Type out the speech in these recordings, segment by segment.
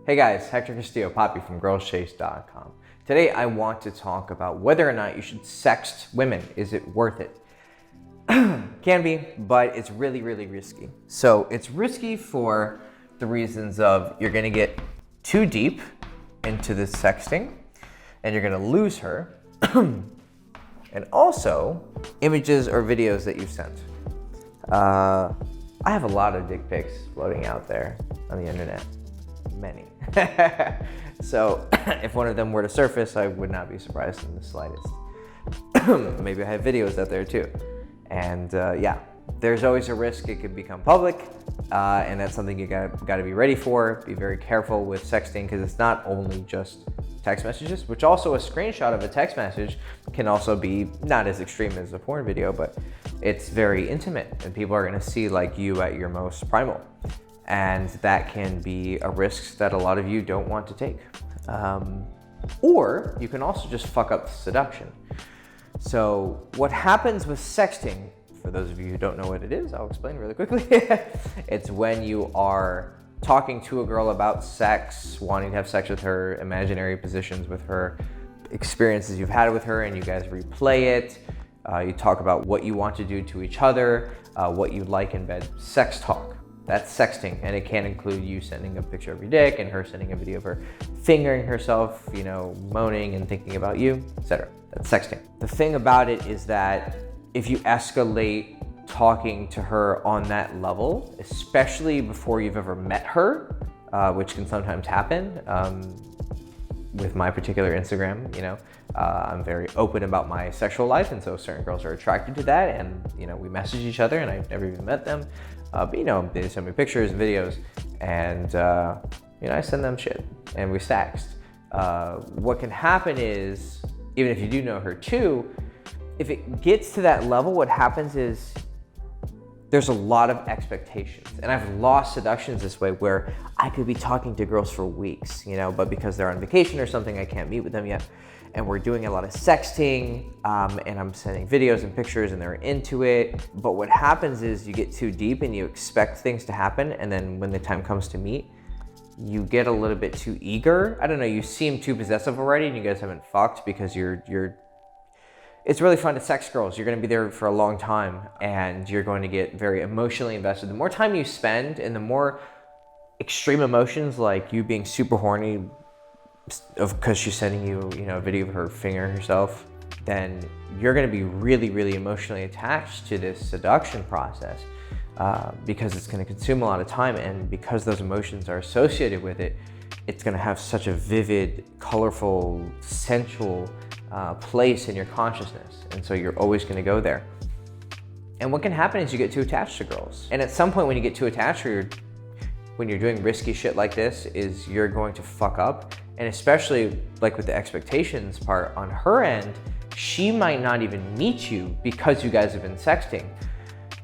Hey guys, Hector Castillo, Poppy from girlschase.com. Today I want to talk about whether or not you should sext women. Is it worth it? Can be, but it's really, really risky. So it's risky for the reasons of you're gonna get too deep into this sexting and you're gonna lose her. And also, images or videos that you've sent. I have a lot of dick pics floating out there on the internet. Many. So if one of them were to surface, I would not be surprised in the slightest. Maybe I have videos out there too. And yeah, there's always a risk it could become public, and that's something you gotta be ready for. Be very careful with sexting because it's not only just text messages, which also a screenshot of a text message can also be not as extreme as a porn video, but it's very intimate and people are gonna see like you at your most primal. And that can be a risk that a lot of you don't want to take. Or you can also just fuck up the seduction. So what happens with sexting, for those of you who don't know what it is, I'll explain really quickly. It's when you are talking to a girl about sex, wanting to have sex with her, imaginary positions with her, experiences you've had with her, and you guys replay it. You talk about what you want to do to each other, what you like in bed, sex talk. That's sexting, and it can include you sending a picture of your dick and her sending a video of her fingering herself, you know, moaning and thinking about you, etc. That's sexting. The thing about it is that if you escalate talking to her on that level, especially before you've ever met her, which can sometimes happen, with my particular Instagram, you know, I'm very open about my sexual life, and so certain girls are attracted to that, and you know, we message each other, and I've never even met them, but you know, they send me pictures and videos, and you know, I send them shit, and we sext. What can happen is, even if you do know her too, if it gets to that level, what happens is there's a lot of expectations. And I've lost seductions this way where I could be talking to girls for weeks, you know, but because they're on vacation or something, I can't meet with them yet. And we're doing a lot of sexting, and I'm sending videos and pictures and they're into it. But what happens is you get too deep and you expect things to happen. And then when the time comes to meet, you get a little bit too eager. I don't know, you seem too possessive already and you guys haven't fucked because it's really fun to sex girls. You're gonna be there for a long time and you're going to get very emotionally invested. The more time you spend and the more extreme emotions, like you being super horny because she's sending you, you know, a video of her fingering herself, then you're gonna be really, really emotionally attached to this seduction process because it's gonna consume a lot of time, and because those emotions are associated with it, it's gonna have such a vivid, colorful, sensual place in your consciousness, and so you're always going to go there. And what can happen is you get too attached to girls, and at some point when you get too attached, or when you're doing risky shit like this, is you're going to fuck up. And especially like with the expectations part on her end, she might not even meet you because you guys have been sexting.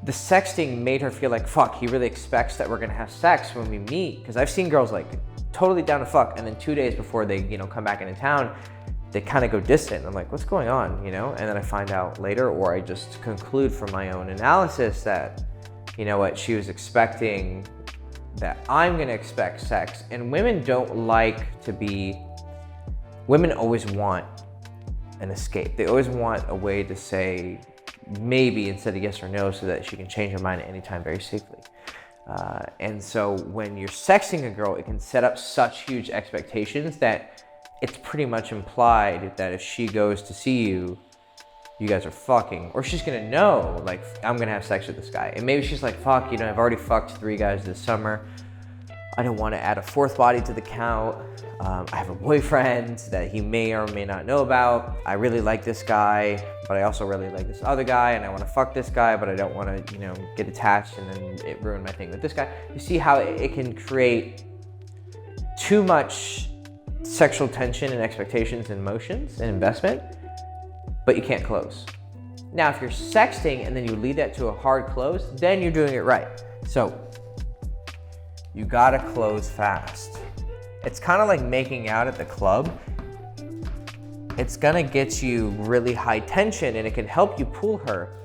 The sexting made her feel like, fuck, he really expects that we're gonna have sex when we meet. Because I've seen girls like totally down to fuck, and then 2 days before they, you know, come back into town, they kind of go distant. I'm like, what's going on, you know? And then I find out later, or I just conclude from my own analysis that, you know what, she was expecting that I'm gonna expect sex. And women don't like to be, women always want an escape. They always want a way to say maybe instead of yes or no, so that she can change her mind at any time very safely. And so when you're sexting a girl, it can set up such huge expectations that it's pretty much implied that if she goes to see you, you guys are fucking, or she's gonna know, like, I'm gonna have sex with this guy. And maybe she's like, fuck, you know, I've already fucked 3 guys this summer. I don't wanna add a 4th body to the count. I have a boyfriend that he may or may not know about. I really like this guy, but I also really like this other guy, and I wanna fuck this guy, but I don't wanna, you know, get attached and then it ruin my thing with this guy. You see how it can create too much sexual tension and expectations and emotions and investment, but you can't close. Now, if you're sexting and then you lead that to a hard close, then you're doing it right. So you gotta close fast. It's kind of like making out at the club. It's gonna get you really high tension and it can help you pull her,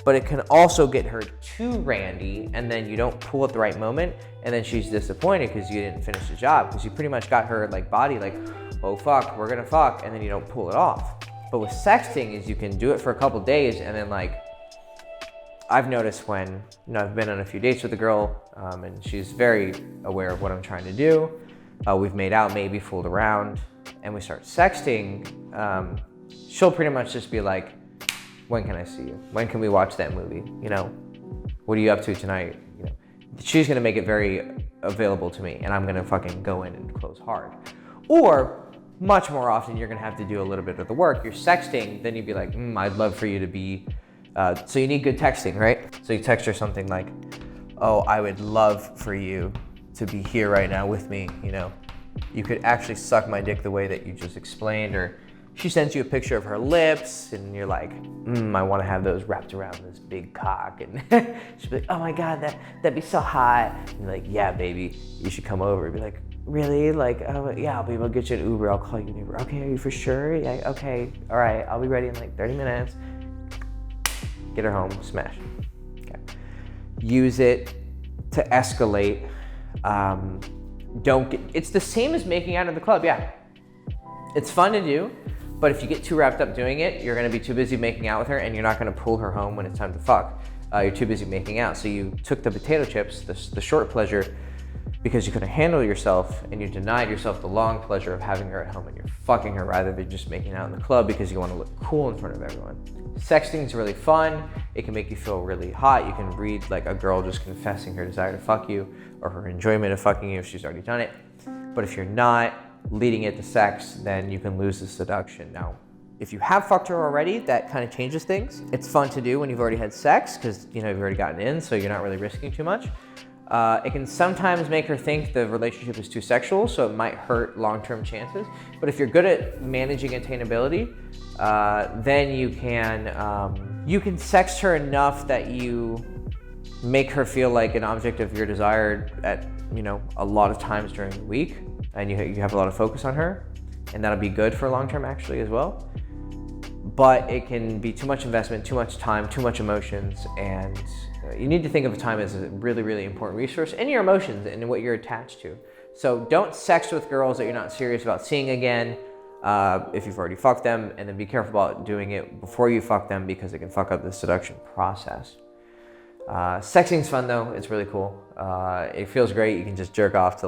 but it can also get her too randy, and then you don't pull at the right moment, and then she's disappointed because you didn't finish the job, because you pretty much got her like body like, oh fuck, we're gonna fuck, and then you don't pull it off. But with sexting is you can do it for a couple days, and then like, I've noticed when, I've been on a few dates with a girl, and she's very aware of what I'm trying to do. We've made out, maybe fooled around, and we start sexting. She'll pretty much just be like, when can I see you? When can we watch that movie? What are you up to tonight? She's gonna make it very available to me, and I'm gonna fucking go in and close hard. Or much more often, you're gonna have to do a little bit of the work. You're sexting, then you'd be like, I'd love for you to be, so you need good texting, right? So you text her something like, oh, I would love for you to be here right now with me, You could actually suck my dick the way that you just explained. Or she sends you a picture of her lips, and you're like, I want to have those wrapped around this big cock. And she'll be like, oh my God, that'd be so hot. And you're like, yeah, baby, you should come over. Be like, really? Like, oh yeah, I'll be able to get you an Uber. I'll call you an Uber. Okay, are you for sure? Yeah, okay, all right, I'll be ready in like 30 minutes. Get her home, smash. Okay. Use it to escalate. It's the same as making out in the club, yeah. It's fun to do, but if you get too wrapped up doing it, you're gonna be too busy making out with her, and you're not gonna pull her home when it's time to fuck. You're too busy making out. So you took the potato chips, the short pleasure, because you couldn't handle yourself, and you denied yourself the long pleasure of having her at home and you're fucking her rather than just making out in the club because you want to look cool in front of everyone. Sexting is really fun. It can make you feel really hot. You can read like a girl just confessing her desire to fuck you or her enjoyment of fucking you if she's already done it. But if you're not leading it to sex, then you can lose the seduction. Now, if you have fucked her already, that kind of changes things. It's fun to do when you've already had sex because you've already gotten in, so you're not really risking too much. It can sometimes make her think the relationship is too sexual, so it might hurt long-term chances. But if you're good at managing attainability, then you can sext her enough that you make her feel like an object of your desire at a lot of times during the week, and you have a lot of focus on her, and that'll be good for long-term actually as well. But it can be too much investment, too much time, too much emotions, and you need to think of time as a really, really important resource, and your emotions and what you're attached to. So don't sext with girls that you're not serious about seeing again if you've already fucked them, and then be careful about doing it before you fuck them because it can fuck up the seduction process. Sexting's fun though, it's really cool. It feels great, you can just jerk off to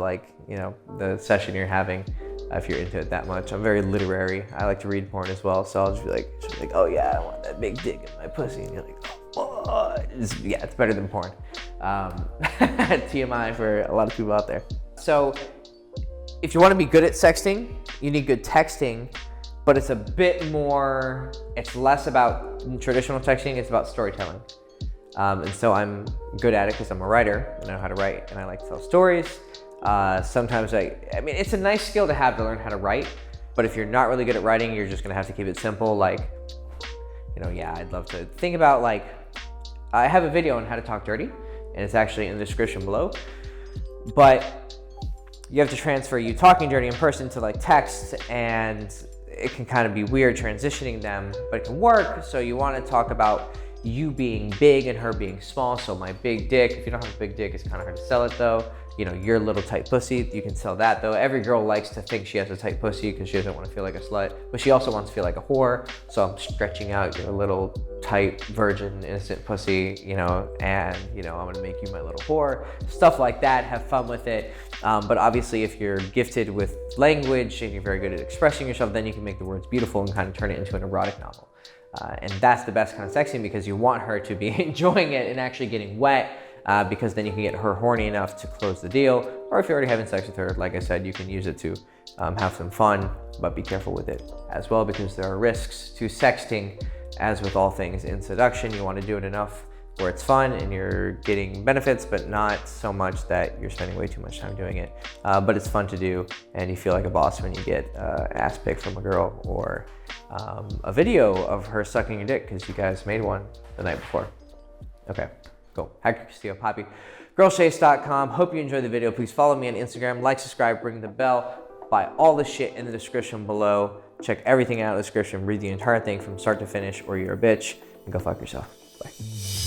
the session you're having if you're into it that much. I'm very literary, I like to read porn as well, so I'll just be like, oh yeah, I want that big dick in my pussy, and you're like, oh, it's better than porn. TMI for a lot of people out there. So if you want to be good at sexting, you need good texting, but it's it's less about traditional texting, it's about storytelling. And so I'm good at it because I'm a writer, and I know how to write, and I like to tell stories. Sometimes it's a nice skill to have to learn how to write, but if you're not really good at writing, you're just gonna have to keep it simple. I'd love to think about I have a video on how to talk dirty, and it's actually in the description below, but you have to transfer you talking dirty in person to text, and it can kind of be weird transitioning them, but it can work. So you want to talk about you being big and her being small. So my big dick, if you don't have a big dick, it's kind of hard to sell it though. Your little tight pussy, you can sell that though. Every girl likes to think she has a tight pussy because she doesn't want to feel like a slut, but she also wants to feel like a whore. So I'm stretching out your little tight, virgin, innocent pussy, and I'm gonna make you my little whore. Stuff like that, have fun with it. But obviously if you're gifted with language and you're very good at expressing yourself, then you can make the words beautiful and kind of turn it into an erotic novel. And that's the best kind of sexting because you want her to be enjoying it and actually getting wet, because then you can get her horny enough to close the deal. Or if you're already having sex with her, like I said, you can use it to have some fun, but be careful with it as well because there are risks to sexting. As with all things in seduction, you want to do it enough where it's fun and you're getting benefits, but not so much that you're spending way too much time doing it. But it's fun to do, and you feel like a boss when you get ass pic from a girl or a video of her sucking your dick because you guys made one the night before. Okay, cool. Hacker Castillo Poppy, girlchase.com. Hope you enjoyed the video. Please follow me on Instagram, like, subscribe, ring the bell, buy all the shit in the description below. Check everything out in the description, read the entire thing from start to finish, or you're a bitch, and go fuck yourself. Bye.